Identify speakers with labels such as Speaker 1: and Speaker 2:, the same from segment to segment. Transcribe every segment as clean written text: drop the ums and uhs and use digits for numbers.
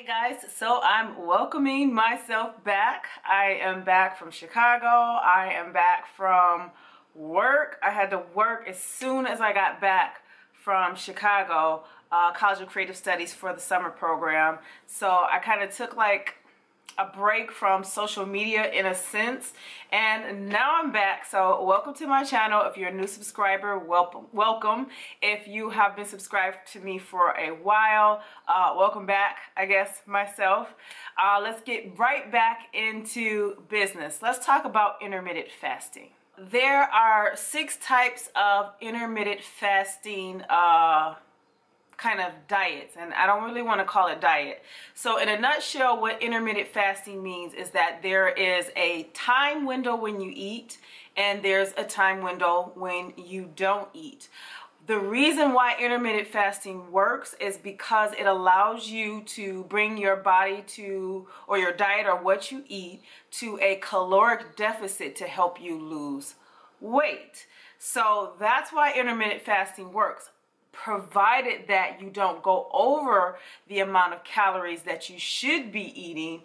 Speaker 1: Hey guys, so I'm welcoming myself back. I am back from Chicago. I am back from work. I had to work as soon as I got back from Chicago, College of Creative Studies for the summer program. So I kind of took like a break from social media in a sense, and now I'm back. So welcome to my channel. If you're a new subscriber, welcome. If you have been subscribed to me for a while, welcome back, I guess, myself. Let's get right back into business. Let's talk about intermittent fasting. There are 6 types of intermittent fasting kind of diets, and I don't really want to call it diet. So in a nutshell, what intermittent fasting means is that there is a time window when you eat and there's a time window when you don't eat. The reason why intermittent fasting works is because it allows you to bring your body to, or your diet or what you eat, to a caloric deficit to help you lose weight. So that's why intermittent fasting works, provided that you don't go over the amount of calories that you should be eating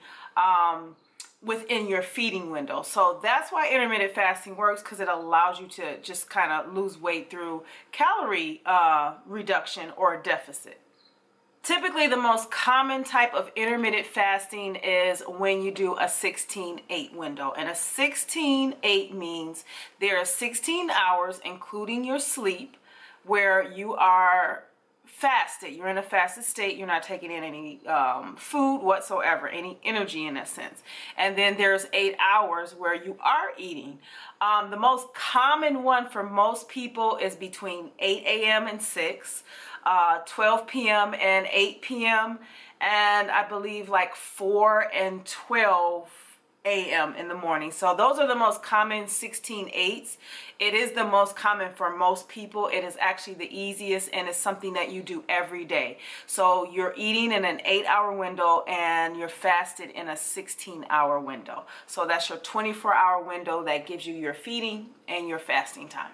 Speaker 1: within your feeding window. So that's why intermittent fasting works, because it allows you to just kind of lose weight through calorie reduction or deficit. Typically, the most common type of intermittent fasting is when you do a 16-8 window. And a 16-8 means there are 16 hours, including your sleep, where you are fasted. You're in a fasted state. You're not taking in any food whatsoever, any energy in that sense. And then there's 8 hours where you are eating. The most common one for most people is between 8 a.m. and 6, 12 p.m. and 8 p.m., and I believe like 4 and 12 a.m. in the morning. So those are the most common 16-8s. It is the most common for most people. It is actually the easiest, and it's something that you do every day. So you're eating in an 8-hour window and you're fasted in a 16-hour window. So that's your 24-hour window that gives you your feeding and your fasting time.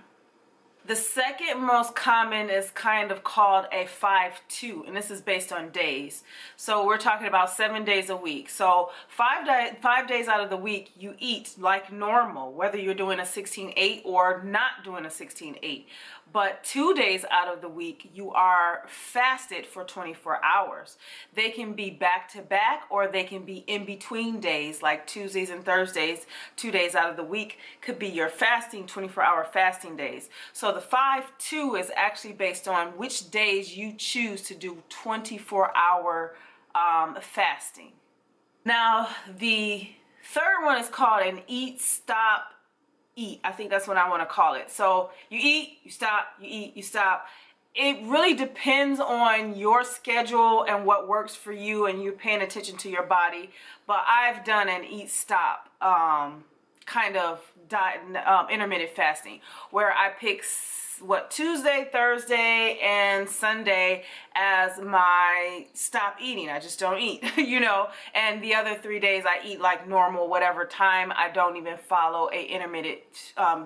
Speaker 1: The second most common is kind of called a 5-2, and this is based on days. So we're talking about 7 days a week. So 5 days out of the week you eat like normal, whether you're doing a 16-8 or not doing a 16-8. But 2 days out of the week you are fasted for 24 hours. They can be back to back, or they can be in between days, like Tuesdays and Thursdays. 2 days out of the week could be your fasting 24-hour fasting days. So the 5-2 is actually based on which days you choose to do 24-hour fasting. Now, the third one is called an eat, stop, eat. I think that's what I want to call it. So you eat, you stop, you eat, you stop. It really depends on your schedule and what works for you, and you're paying attention to your body. But I've done an eat, stop kind of diet, intermittent fasting, where I pick Tuesday, Thursday, and Sunday as my stop eating. I just don't eat, you know, and the other 3 days I eat like normal, whatever time. I don't even follow a intermittent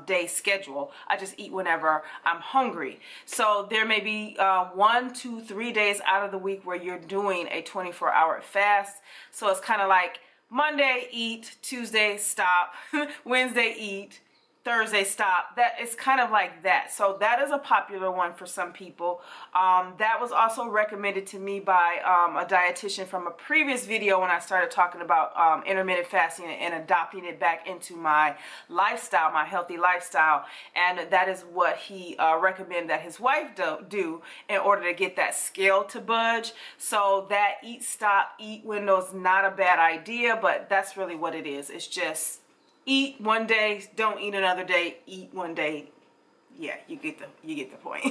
Speaker 1: day schedule. I just eat whenever I'm hungry. So there may be 1, 2, 3 days out of the week where you're doing a 24-hour fast. So it's kind of like Monday, eat, Tuesday, stop, Wednesday, eat, Thursday, stop. That is kind of like that. So that is a popular one for some people. That was also recommended to me by a dietitian from a previous video when I started talking about intermittent fasting and adopting it back into my lifestyle, my healthy lifestyle. And that is what he recommended that his wife do in order to get that scale to budge. So that eat, stop, eat window is not a bad idea, but that's really what it is. It's just eat one day, don't eat another day, eat one day. Yeah, you get the point.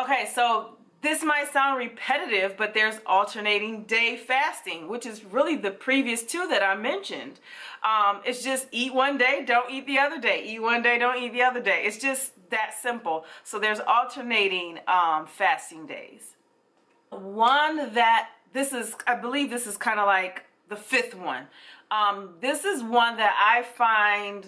Speaker 1: Okay, so this might sound repetitive, but there's alternating day fasting, which is really the previous 2 that I mentioned. It's just eat one day, don't eat the other day. Eat one day, don't eat the other day. It's just that simple. So there's alternating fasting days. One that I believe this is kind of like the 5th one. This is one that I find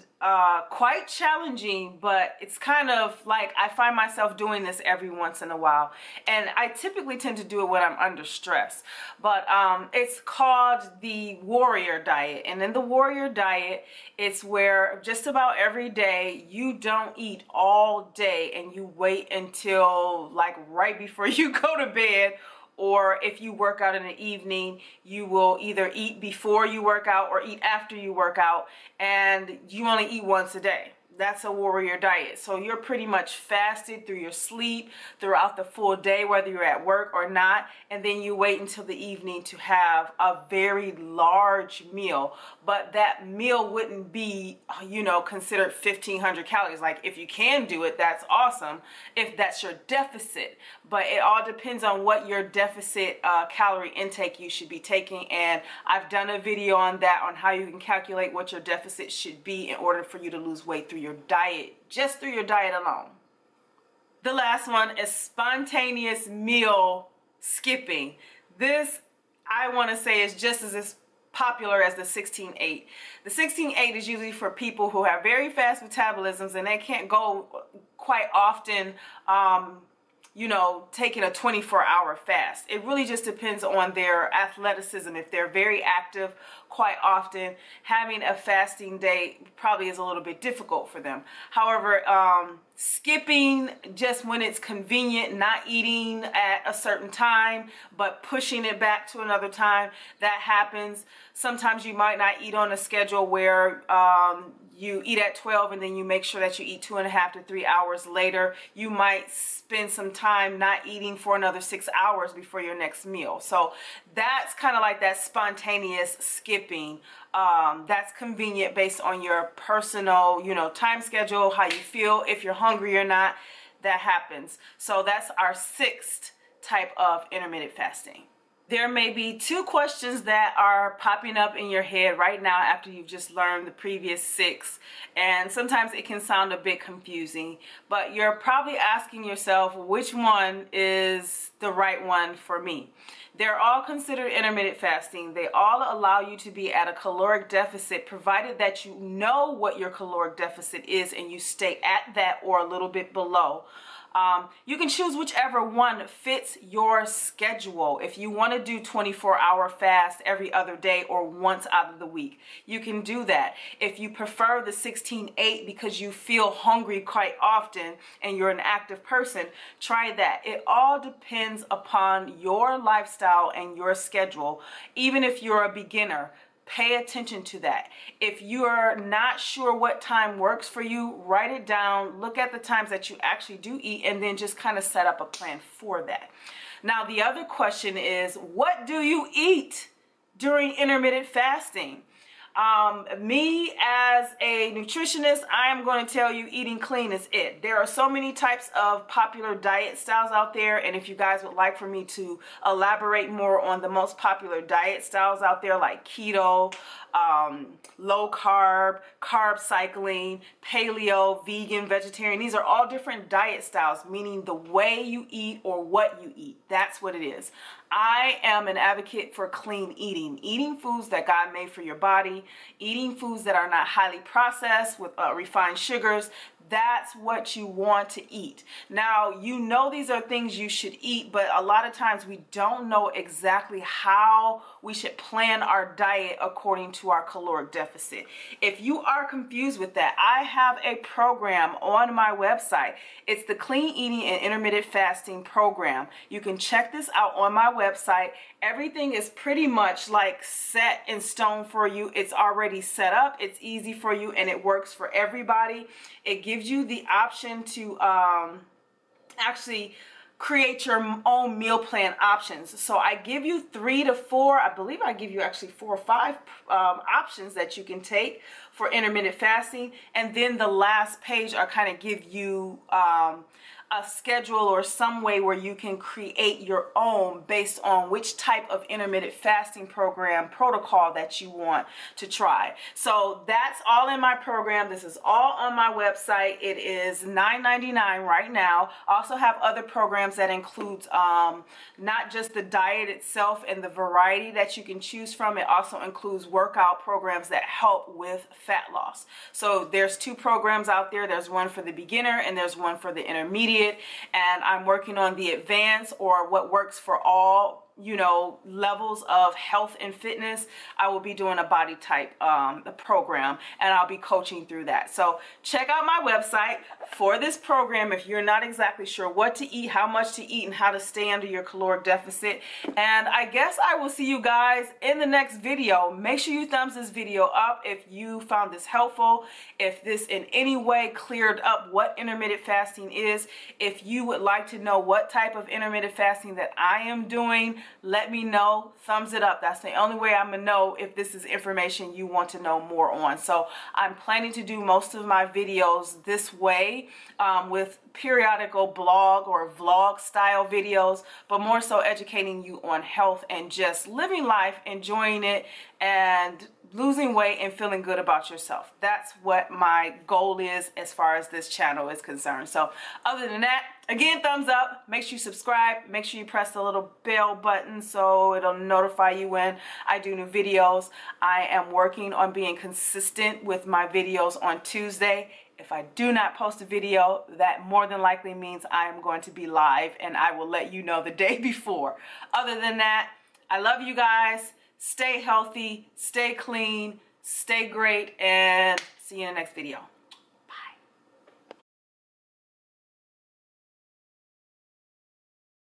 Speaker 1: quite challenging, but it's kind of like I find myself doing this every once in a while. And I typically tend to do it when I'm under stress. But it's called the warrior diet. And in the warrior diet, it's where just about every day you don't eat all day and you wait until like right before you go to bed. Or if you work out in the evening, you will either eat before you work out or eat after you work out, and you only eat once a day. That's a warrior diet. So you're pretty much fasted through your sleep throughout the full day, whether you're at work or not, and then you wait until the evening to have a very large meal. But that meal wouldn't be, you know, considered 1,500 calories. Like, if you can do it, that's awesome, if that's your deficit. But it all depends on what your deficit calorie intake you should be taking. And I've done a video on that, on how you can calculate what your deficit should be in order for you to lose weight through your diet, just through your diet alone. The last one is spontaneous meal skipping. This, I want to say, is just as popular as the 16-8. The 16-8 is usually for people who have very fast metabolisms and they can't go quite often, you know, taking a 24-hour fast. It really just depends on their athleticism. If they're very active quite often, having a fasting day probably is a little bit difficult for them. However, skipping just when it's convenient, not eating at a certain time, but pushing it back to another time, that happens. Sometimes you might not eat on a schedule where you eat at 12 and then you make sure that you eat 2.5 to 3 hours later. You might spend some time not eating for another 6 hours before your next meal. So that's kind of like that spontaneous skipping. That's convenient based on your personal, you know, time schedule, how you feel, if you're hungry or not. That happens. So that's our 6th type of intermittent fasting. There may be 2 questions that are popping up in your head right now after you've just learned the previous 6, and sometimes it can sound a bit confusing, but you're probably asking yourself, which one is the right one for me? They're all considered intermittent fasting. They all allow you to be at a caloric deficit, provided that you know what your caloric deficit is and you stay at that or a little bit below. You can choose whichever one fits your schedule. If you want to do 24-hour fast every other day or once out of the week, you can do that. If you prefer the 16-8 because you feel hungry quite often and you're an active person, try that. It all depends upon your lifestyle and your schedule. Even if you're a beginner, pay attention to that. If you're not sure what time works for you, write it down, look at the times that you actually do eat, and then just kind of set up a plan for that. Now, the other question is, what do you eat during intermittent fasting? Me as a nutritionist, I am going to tell you eating clean is it. There are so many types of popular diet styles out there, and if you guys would like for me to elaborate more on the most popular diet styles out there, like keto, low carb, carb cycling, paleo, vegan, vegetarian, these are all different diet styles, meaning the way you eat or what you eat. That's what it is. I am an advocate for clean eating foods that God made for your body, eating foods that are not highly processed with refined sugars. That's what you want to eat. Now, you know these are things you should eat, but a lot of times we don't know exactly how we should plan our diet according to our caloric deficit. If you are confused with that, I have a program on my website. It's the Clean Eating and Intermittent Fasting program. You can check this out on my website. Everything is pretty much like set in stone for you. It's already set up. It's easy for you and it works for everybody. It gives you the option to actually create your own meal plan options. So I give you 3 to 4, I believe I give you actually 4 or 5 options that you can take for intermittent fasting. And then the last page I kind of give you a schedule or some way where you can create your own based on which type of intermittent fasting program protocol that you want to try. So that's all in my program. This is all on my website. It is $9.99 right now. I also have other programs that includes not just the diet itself and the variety that you can choose from. It also includes workout programs that help with fat loss. So there's two programs out there. There's one for the beginner and there's one for the intermediate. And I'm working on the advanced, or what works for all, you know, levels of health and fitness. I will be doing a body type program, and I'll be coaching through that. So check out my website for this program if you're not exactly sure what to eat, how much to eat, and how to stay under your caloric deficit. And I guess I will see you guys in the next video. Make sure you thumbs this video up if you found this helpful, if this in any way cleared up what intermittent fasting is. If you would like to know what type of intermittent fasting that I am doing, let me know. Thumbs it up. That's the only way I'm gonna know if this is information you want to know more on. So I'm planning to do most of my videos this way, with periodical blog or vlog style videos, but more so educating you on health and just living life, enjoying it, and losing weight and feeling good about yourself. That's what my goal is as far as this channel is concerned. So other than that, again, thumbs up. Make sure you subscribe. Make sure you press the little bell button so it'll notify you when I do new videos. I am working on being consistent with my videos on Tuesday. If I do not post a video, that more than likely means I am going to be live, and I will let you know the day before. Other than that, I love you guys. Stay healthy, stay clean, stay great, and see you in the next video.